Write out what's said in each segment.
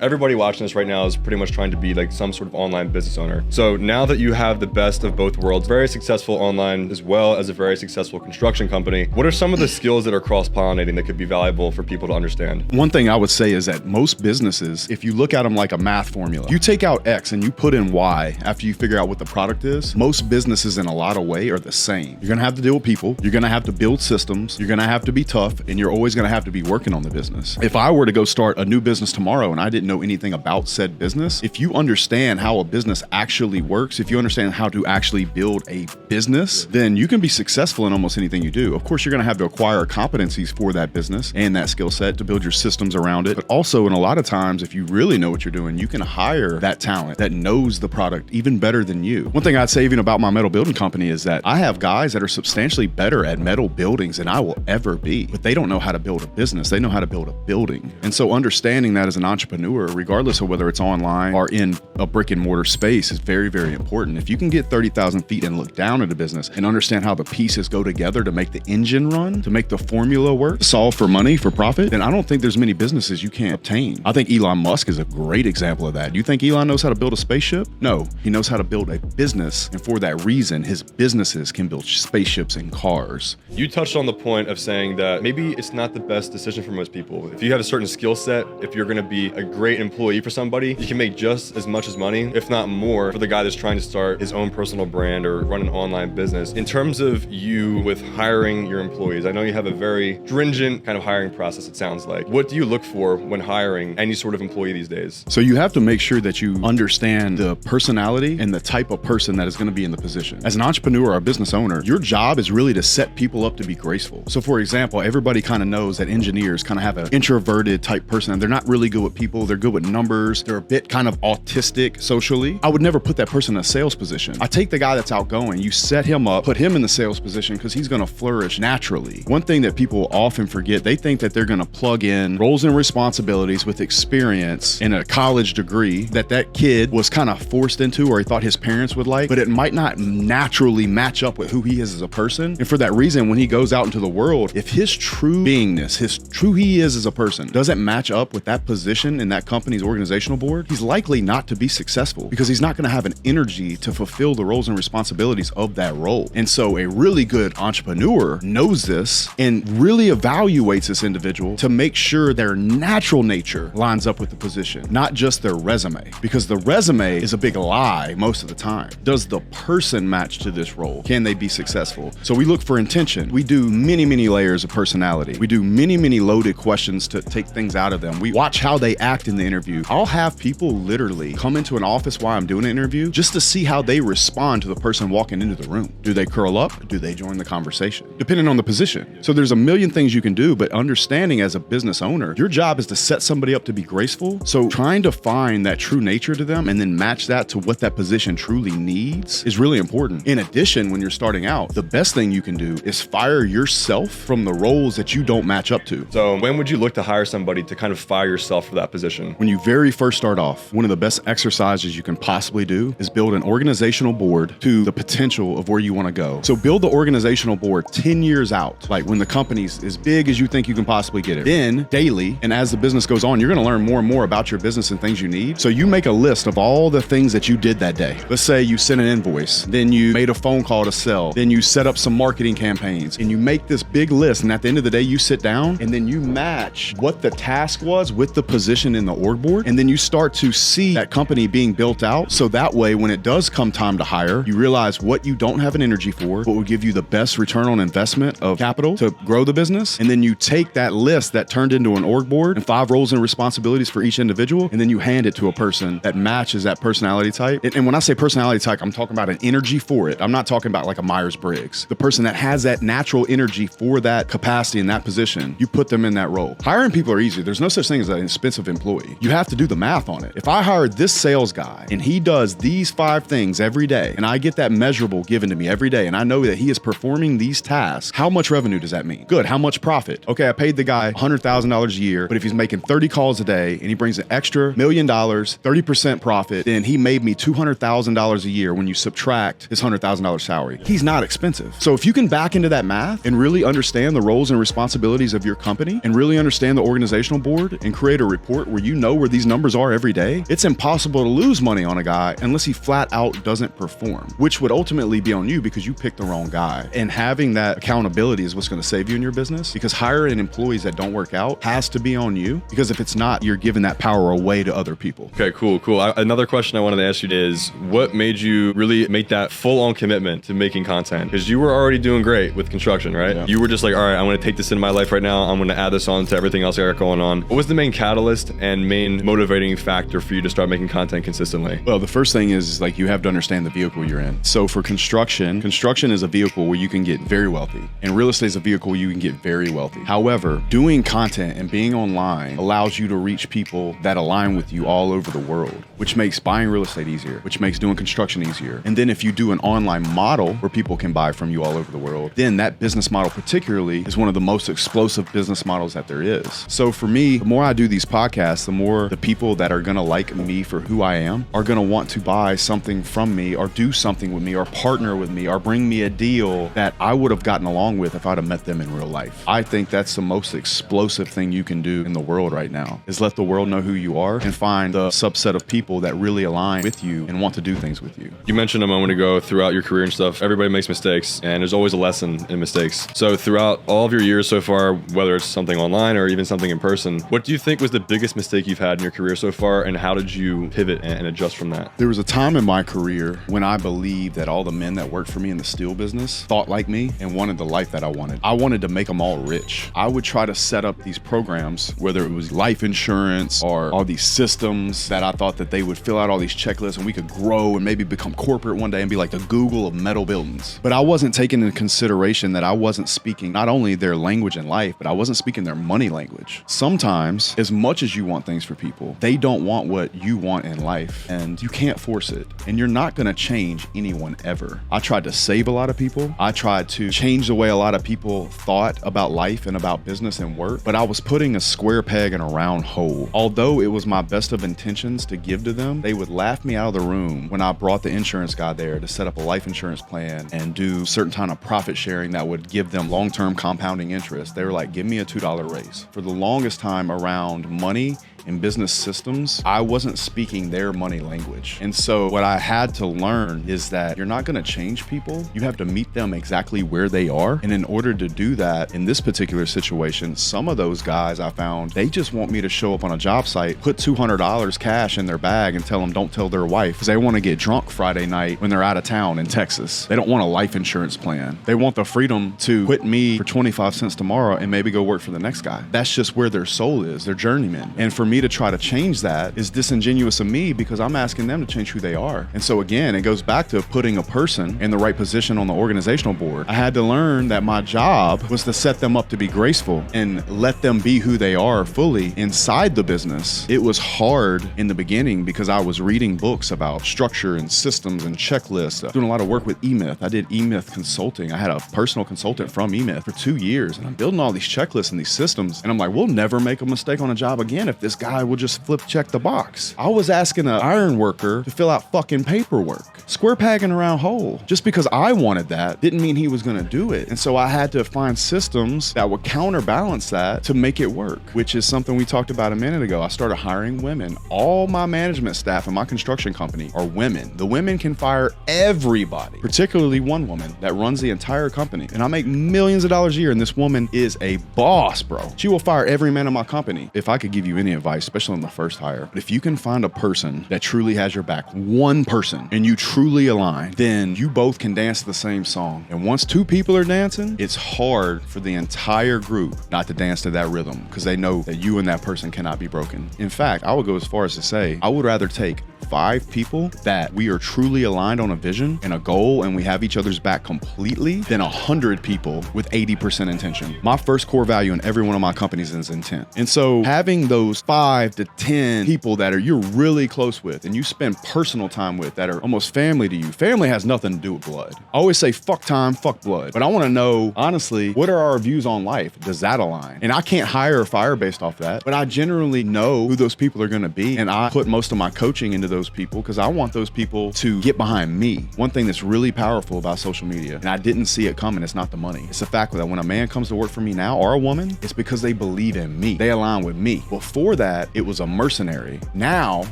Everybody watching this right now is pretty much trying to be like some sort of online business owner. So now that you have the best of both worlds, very successful online as well as a very successful construction company, what are some of the skills that are cross-pollinating that could be valuable for people to understand? One thing I would say is that most businesses, if you look at them like a math formula, you take out X and you put in Y after you figure out what the product is. Most businesses in a lot of ways are the same. You're gonna have to deal with people, you're gonna have to build systems, you're gonna have to be tough, and you're always gonna have to be working on the business. If I were to go start a new business tomorrow and I didn't know anything about said business, if you understand how a business actually works, if you understand how to actually build a business, then you can be successful in almost anything you do. Of course, you're gonna have to acquire competencies for that business and that skill set to build your systems around it. But also, in a lot of times, if you really know what you're doing, you can hire that talent that knows the product even better than you. One thing I'd say even about my metal building company is that I have guys that are substantially better at metal buildings than I will ever be, but they don't know how to build a business. They know how to build a building. And so understanding that as an entrepreneur, regardless of whether it's online or in a brick and mortar space, is very, very important. If you can get 30,000 feet and look down at a business and understand how the pieces go together to make the engine run, to make the formula work, solve for money, for profit, then I don't think there's many businesses you can't obtain. I think Elon Musk is a great example of that. Do you think Elon knows how to build a spaceship? No, he knows how to build a business. And for that reason, his businesses can build spaceships and cars. You touched on the point of saying that maybe it's not the best decision for most people. If you have a certain skill set, if you're gonna be a great employee for somebody, you can make just as much as money, if not more, for the guy that's trying to start his own personal brand or run an online business. In terms of you with hiring your employees, I know you have a very stringent kind of hiring process, it sounds like. What do you look for when hiring any sort of employee these days? So you have to make sure that you understand the personality and the type of person that is going to be in the position. As an entrepreneur or a business owner, your job is really to set people up to be graceful. So for example, everybody kind of knows that engineers kind of have an introverted type person. They're not really good with people. They're good with numbers. They're a bit kind of autistic socially. I would never put that person in a sales position. I take the guy that's outgoing, you set him up, put him in the sales position because he's going to flourish naturally. One thing that people often forget, they think that they're going to plug in roles and responsibilities with experience and a college degree that kid was kind of forced into or he thought his parents would like, but it might not naturally match up with who he is as a person. And for that reason, when he goes out into the world, if his true beingness, his true he is as a person doesn't match up with that position in that company's organizational board, he's likely not to be successful because he's not going to have an energy to fulfill the roles and responsibilities of that role. And so a really good entrepreneur knows this and really evaluates this individual to make sure their natural nature lines up with the position, not just their resume, because the resume is a big lie most of the time. Does the person match to this role? Can they be successful? So we look for intention. We do many, many layers of personality. We do many, many loaded questions to take things out of them. We watch how they act in the interview. I'll have people literally come into an office while I'm doing an interview just to see how they respond to the person walking into the room. Do they curl up? Do they join the conversation? Depending on the position. So there's a million things you can do, but understanding as a business owner, your job is to set somebody up to be graceful. So trying to find that true nature to them and then match that to what that position truly needs is really important. In addition, when you're starting out, the best thing you can do is fire yourself from the roles that you don't match up to. So when would you look to hire somebody to kind of fire yourself for that position? When you very first start off, one of the best exercises you can possibly do is build an organizational board to the potential of where you want to go. So build the organizational board 10 years out, like when the company's as big as you think you can possibly get it. Then daily, and as the business goes on, you're going to learn more and more about your business and things you need. So you make a list of all the things that you did that day. Let's say you sent an invoice, then you made a phone call to sell, then you set up some marketing campaigns, and you make this big list. And at the end of the day, you sit down and then you match what the task was with the position in the org board. And then you start to see that company being built out. So that way, when it does come time to hire, you realize what you don't have an energy for, what will give you the best return on investment of capital to grow the business. And then you take that list that turned into an org board and 5 roles and responsibilities for each individual, and then you hand it to a person that matches that personality type. And when I say personality type, I'm talking about an energy for it. I'm not talking about like a Myers-Briggs. The person that has that natural energy for that capacity in that position, you put them in that role. Hiring people are easy. There's no such thing as an expensive employee. You have to do the math on it. If I hired this sales guy and he does these 5 things every day, and I get that measurable given to me every day, and I know that he is performing these tasks, how much revenue does that mean? Good. How much profit? Okay, I paid the guy $100,000 a year, but if he's making 30 calls a day and he brings an extra $1 million, 30% profit, then he made me $200,000 a year when you subtract his $100,000 salary. He's not expensive. So if you can back into that math and really understand the roles and responsibilities of your company and really understand the organizational board and create a report where you you know where these numbers are every day, it's impossible to lose money on a guy unless he flat out doesn't perform, which would ultimately be on you because you picked the wrong guy. And having that accountability is what's going to save you in your business, because hiring employees that don't work out has to be on you, because if it's not, you're giving that power away to other people. Okay, cool. Another question I wanted to ask you is, what made you really make that full-on commitment to making content? Because you were already doing great with construction, right? Yeah. You were just like, all right, I'm going to take this into my life right now. I'm going to add this on to everything else I got going on. What was the main catalyst and main motivating factor for you to start making content consistently? Well, the first thing is like you have to understand the vehicle you're in. So for construction is a vehicle where you can get very wealthy, and real estate is a vehicle where you can get very wealthy. However, doing content and being online allows you to reach people that align with you all over the world, which makes buying real estate easier, which makes doing construction easier. And then if you do an online model where people can buy from you all over the world, then that business model particularly is one of the most explosive business models that there is. So for me, the more I do these podcasts, the more the people that are gonna like me for who I am are gonna want to buy something from me or do something with me or partner with me or bring me a deal that I would have gotten along with if I'd have met them in real life. I think that's the most explosive thing you can do in the world right now, is let the world know who you are and find the subset of people that really align with you and want to do things with you. You mentioned a moment ago, throughout your career and stuff, everybody makes mistakes, and there's always a lesson in mistakes. So throughout all of your years so far, whether it's something online or even something in person, what do you think was the biggest mistake you've had in your career so far, and how did you pivot and adjust from that? There was a time in my career when I believed that all the men that worked for me in the steel business thought like me and wanted the life that I wanted. I wanted to make them all rich. I would try to set up these programs, whether it was life insurance or all these systems that I thought that they would fill out all these checklists and we could grow and maybe become corporate one day and be like the Google of metal buildings. But I wasn't taking into consideration that I wasn't speaking not only their language in life, but I wasn't speaking their money language. Sometimes, as much as you want things for people, they don't want what you want in life, and you can't force it. And you're not gonna change anyone ever. I tried to save a lot of people. I tried to change the way a lot of people thought about life and about business and work, but I was putting a square peg in a round hole. Although it was my best of intentions to give to them, they would laugh me out of the room when I brought the insurance guy there to set up a life insurance plan and do certain kind of profit sharing that would give them long-term compounding interest. They were like, give me a $2 raise. For the longest time around money in business systems, I wasn't speaking their money language. And so what I had to learn is that you're not gonna change people. You have to meet them exactly where they are. And in order to do that, in this particular situation, some of those guys I found, they just want me to show up on a job site, put $200 cash in their bag and tell them don't tell their wife, because they wanna get drunk Friday night when they're out of town in Texas. They don't want a life insurance plan. They want the freedom to quit me for 25 cents tomorrow and maybe go work for the next guy. That's just where their soul is, their journeyman. And for me to try to change that is disingenuous of me, because I'm asking them to change who they are. And so again, it goes back to putting a person in the right position on the organizational board. I had to learn that my job was to set them up to be graceful and let them be who they are fully inside the business. It was hard in the beginning because I was reading books about structure and systems and checklists, doing a lot of work with eMyth. I did eMyth consulting. I had a personal consultant from eMyth for 2 years, and I'm building all these checklists and these systems. And I'm like, we'll never make a mistake on a job again if this guy would just flip check the box. I was asking an iron worker to fill out fucking paperwork, square pegging around hole. Just because I wanted that didn't mean he was gonna do it. And so I had to find systems that would counterbalance that to make it work, which is something we talked about a minute ago. I started hiring women. All my management staff in my construction company are women. The women can fire everybody, particularly one woman that runs the entire company. And I make millions of dollars a year, and this woman is a boss, bro. She will fire every man in my company. If I could give you any advice, especially on the first hire, but if you can find a person that truly has your back, one person, and you truly align, then you both can dance the same song. And once two people are dancing, it's hard for the entire group not to dance to that rhythm, because they know that you and that person cannot be broken. In fact, I would go as far as to say, I would rather take 5 people that we are truly aligned on a vision and a goal and we have each other's back completely than 100 people with 80% intention. My first core value in every one of my companies is intent. And so having those 5 to 10 people that you're really close with and you spend personal time with that are almost family to you. Family has nothing to do with blood. I always say fuck time, fuck blood. But I want to know, honestly, what are our views on life? Does that align? And I can't hire or fire based off that, but I generally know who those people are going to be. And I put most of my coaching into those those people because I want those people to get behind me. One thing that's really powerful about social media, and I didn't see it coming, it's not the money. It's the fact that when a man comes to work for me now, or a woman, it's because they believe in me. They align with me. Before that, it was a mercenary. Now,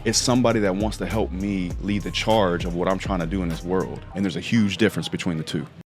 it's somebody that wants to help me lead the charge of what I'm trying to do in this world. And there's a huge difference between the two.